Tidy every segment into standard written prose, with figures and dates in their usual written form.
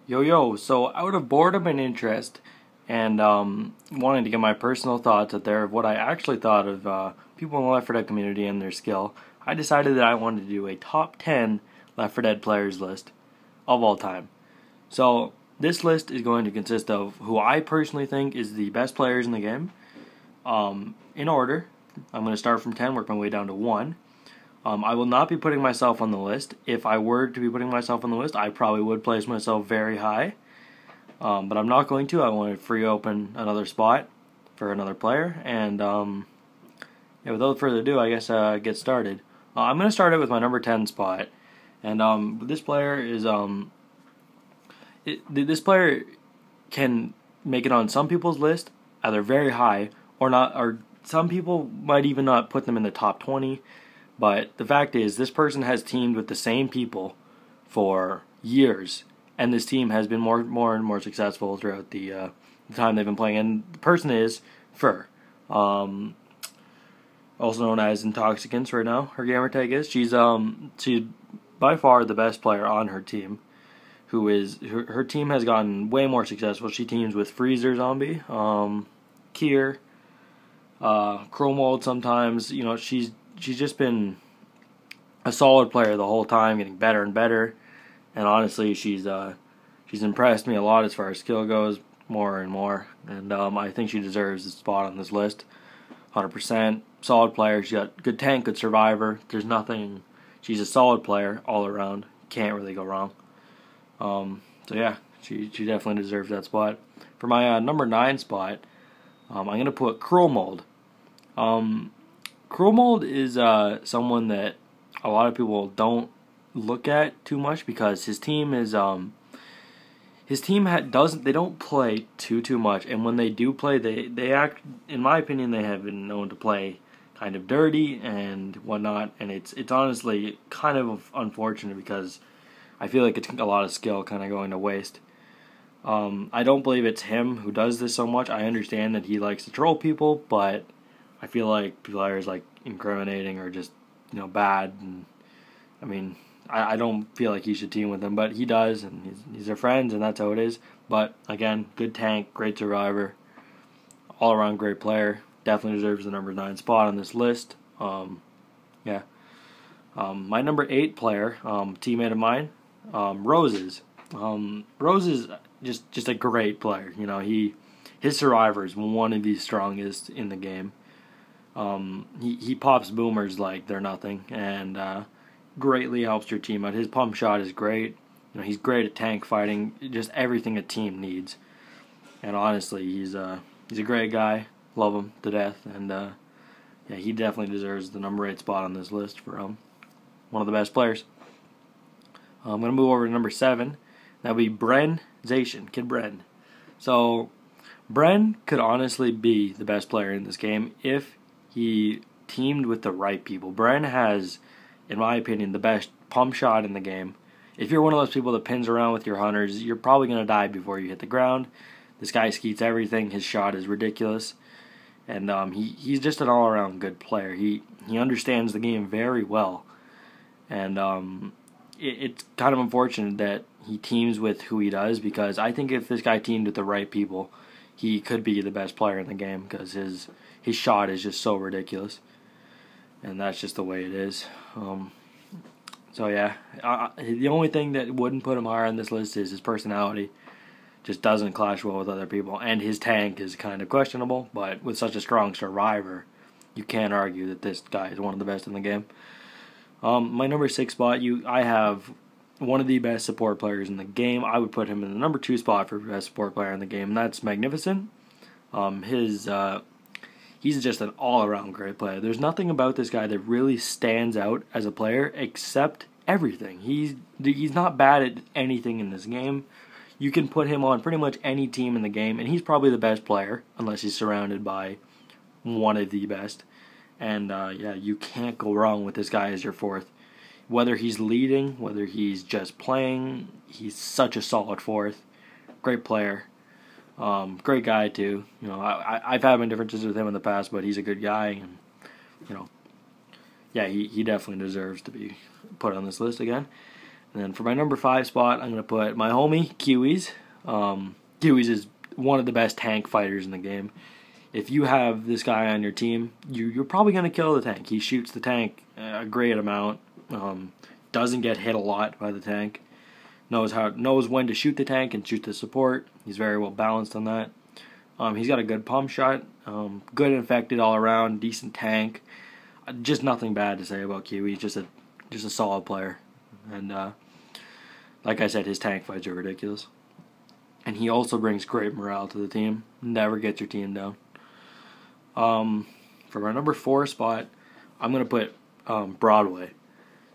Yo, so out of boredom and interest, and wanting to get my personal thoughts out there of what I actually thought of people in the Left 4 Dead community and their skill, I decided that I wanted to do a top 10 Left 4 Dead players list of all time. So this list is going to consist of who I personally think is the best players in the game, in order. I'm going to start from 10, work my way down to 1. I will not be putting myself on the list. If I were to be putting myself on the list, I probably would place myself very high. But I'm not going to. I want to free open another spot for another player. And yeah, without further ado, I guess get started. I'm going to start it with my number 10 spot. And this player is this player can make it on some people's list, either very high or not, or some people might even not put them in the top 20. But the fact is, this person has teamed with the same people for years, and this team has been more and more successful throughout the time they've been playing. And the person is Fur, also known as Intoxicants right now. Her gamer tag is she's by far the best player on her team. Who is her team has gotten way more successful. She teams with Freezer Zombie, Kier, Chromold sometimes. You know, she's just been a solid player the whole time, getting better and better. And honestly, she's impressed me a lot as far as skill goes, more and more. And I think she deserves a spot on this list, 100%. Solid player. She's got good tank, good survivor. There's nothing. She's a solid player all around. Can't really go wrong. So yeah, she definitely deserves that spot. For my number 9 spot, I'm gonna put Cruel Mold. Cruel Mold is someone that a lot of people don't look at too much because his team is they don't play too much, and when they do play, they act, in my opinion, they have been known to play kind of dirty and whatnot, and it's honestly kind of unfortunate because I feel like it's a lot of skill kind of going to waste. I don't believe it's him who does this so much. I understand that he likes to troll people, but I feel like players like incriminating or just, bad. And I mean, I don't feel like he should team with him, but he does, and he's their friends, and that's how it is. But again, good tank, great survivor, all around great player. Definitely deserves the number 9 spot on this list. Yeah. My number 8 player, teammate of mine, Roses. Rose is just a great player. His survivor is one of the strongest in the game. He pops boomers like they're nothing, and greatly helps your team out. His pump shot is great. He's great at tank fighting, just everything a team needs. And honestly, he's a great guy. Love him to death, and yeah, he definitely deserves the number 8 spot on this list for one of the best players. I'm gonna move over to number 7. That'll be Bren Zation, Kid Bren. So Bren could honestly be the best player in this game if he teamed with the right people. Bren has, in my opinion, the best pump shot in the game. If you're one of those people that pins around with your hunters, you're probably going to die before you hit the ground. This guy skeets everything. His shot is ridiculous. And he's just an all-around good player. He understands the game very well. And it's kind of unfortunate that he teams with who he does, because I think if this guy teamed with the right people, he could be the best player in the game because his shot is just so ridiculous. And that's just the way it is. So yeah, the only thing that wouldn't put him higher on this list is his personality. Just doesn't clash well with other people, and his tank is kind of questionable. But with such a strong survivor, you can't argue that this guy is one of the best in the game. My number 6 spot, I have one of the best support players in the game. I would put him in the number 2 spot for best support player in the game, and that's Magnificent. He's just an all-around great player. There's nothing about this guy that really stands out as a player except everything. He's not bad at anything in this game. You can put him on pretty much any team in the game, and he's probably the best player, unless he's surrounded by one of the best. And yeah, you can't go wrong with this guy as your 4th. Whether he's leading, whether he's just playing, he's such a solid 4th. Great player. Great guy too. I've had my differences with him in the past, but he's a good guy, and yeah, he definitely deserves to be put on this list again. And then for my number 5 spot, I'm going to put my homie, Kiwis. Kiwis is one of the best tank fighters in the game. If you have this guy on your team, you're probably going to kill the tank. He shoots the tank a great amount. Doesn't get hit a lot by the tank. Knows when to shoot the tank and shoot the support. He's very well balanced on that. He's got a good pump shot. Good infected all around. Decent tank. Just nothing bad to say about Kiwi. Just a solid player. And like I said, his tank fights are ridiculous. And he also brings great morale to the team. Never gets your team down. For my number 4 spot, I'm going to put Broadway.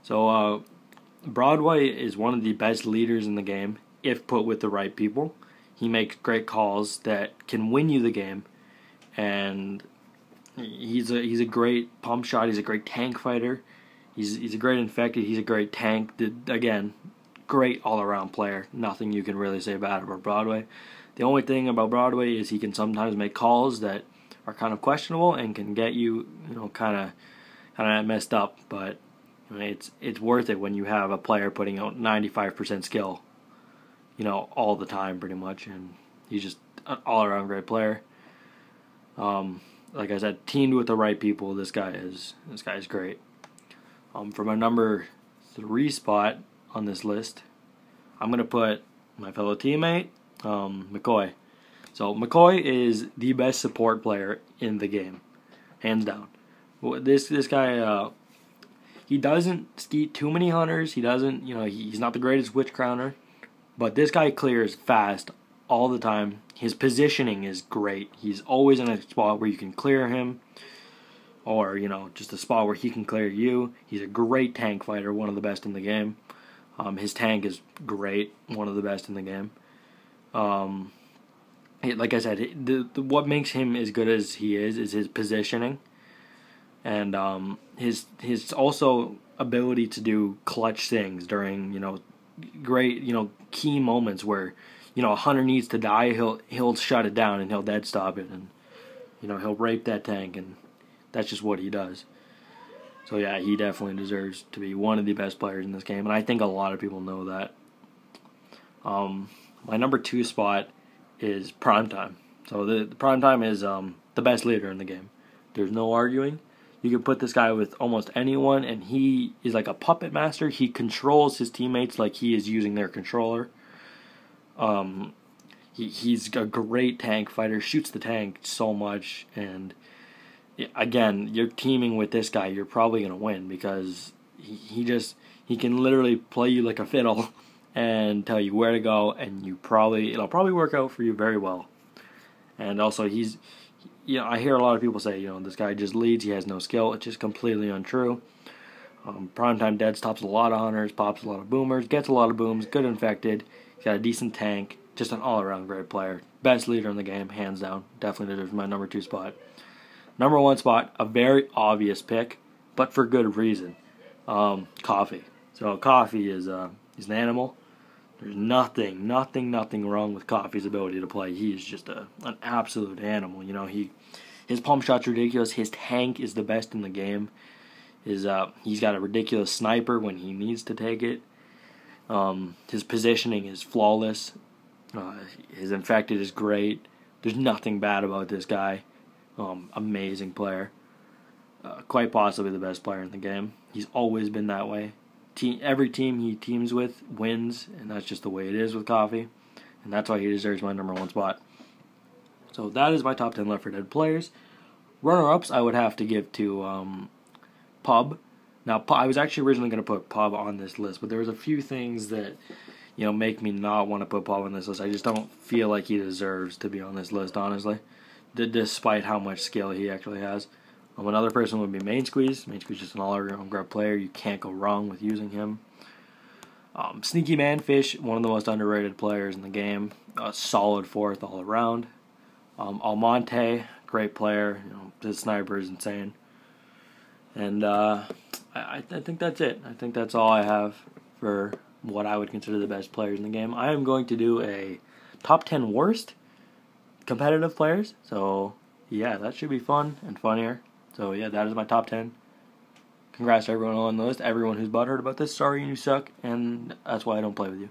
So Broadway is one of the best leaders in the game if put with the right people. He makes great calls that can win you the game, and he's a great pump shot. He's a great tank fighter. He's a great infected. He's a great tank. Again, great all around player. Nothing you can really say bad about Broadway. The only thing about Broadway is he can sometimes make calls that are kind of questionable and can get you, kind of messed up. But it's worth it when you have a player putting out 95% skill, all the time pretty much, and he's just an all-around great player. Like I said, teamed with the right people, this guy is great. For my number 3 spot on this list, I'm gonna put my fellow teammate, McCoy. So McCoy is the best support player in the game, hands down. This guy, he doesn't skeet too many hunters. He doesn't, he's not the greatest witch crowner, but this guy clears fast all the time. His positioning is great. He's always in a spot where you can clear him, or just a spot where he can clear you. He's a great tank fighter, one of the best in the game. His tank is great, one of the best in the game. Like I said, what makes him as good as he is his positioning, and his also ability to do clutch things during great key moments where a hunter needs to die. He'll shut it down and he'll dead stop it, and he'll rape that tank, and that's just what he does. So yeah, he definitely deserves to be one of the best players in this game, and I think a lot of people know that. My number 2 spot is Primetime. So the Primetime is the best leader in the game. There's no arguing. You can put this guy with almost anyone, and he is like a puppet master. He controls his teammates like he is using their controller. He's a great tank fighter, shoots the tank so much, and again, you're teaming with this guy, you're probably going to win, because he can literally play you like a fiddle and tell you where to go, and it'll probably work out for you very well. And also, I hear a lot of people say, this guy just leads, he has no skill. It's just completely untrue. Primetime dead stops a lot of hunters, pops a lot of boomers, gets a lot of booms, good infected. He's got a decent tank, just an all-around great player. Best leader in the game, hands down. Definitely deserves my number 2 spot. Number 1 spot, a very obvious pick, but for good reason. Coffee. So Coffee is he's an animal. There's nothing wrong with Coffee's ability to play. He is just an absolute animal. His pump shot's ridiculous. His tank is the best in the game. He's got a ridiculous sniper when he needs to take it. His positioning is flawless. His infected is great. There's nothing bad about this guy. Amazing player. Quite possibly the best player in the game. He's always been that way. Every team he teams with wins, and that's just the way it is with Coffee. And that's why he deserves my number 1 spot. So that is my top 10 Left 4 Dead players. Runner-ups I would have to give to Pub. Now, I was actually originally going to put Pub on this list, but there was a few things that make me not want to put Pub on this list. I just don't feel like he deserves to be on this list, honestly, despite how much skill he actually has. Another person would be Main Squeeze. Main Squeeze is just an all-around great player. You can't go wrong with using him. Sneaky Manfish, one of the most underrated players in the game. Solid 4th all around. Almonte, great player. His sniper is insane. And I think that's it. I think that's all I have for what I would consider the best players in the game. I am going to do a top 10 worst competitive players. So yeah, that should be fun and funnier. So yeah, that is my top 10. congrats to everyone on the list. Everyone who's butthurt about this, sorry you suck, and that's why I don't play with you.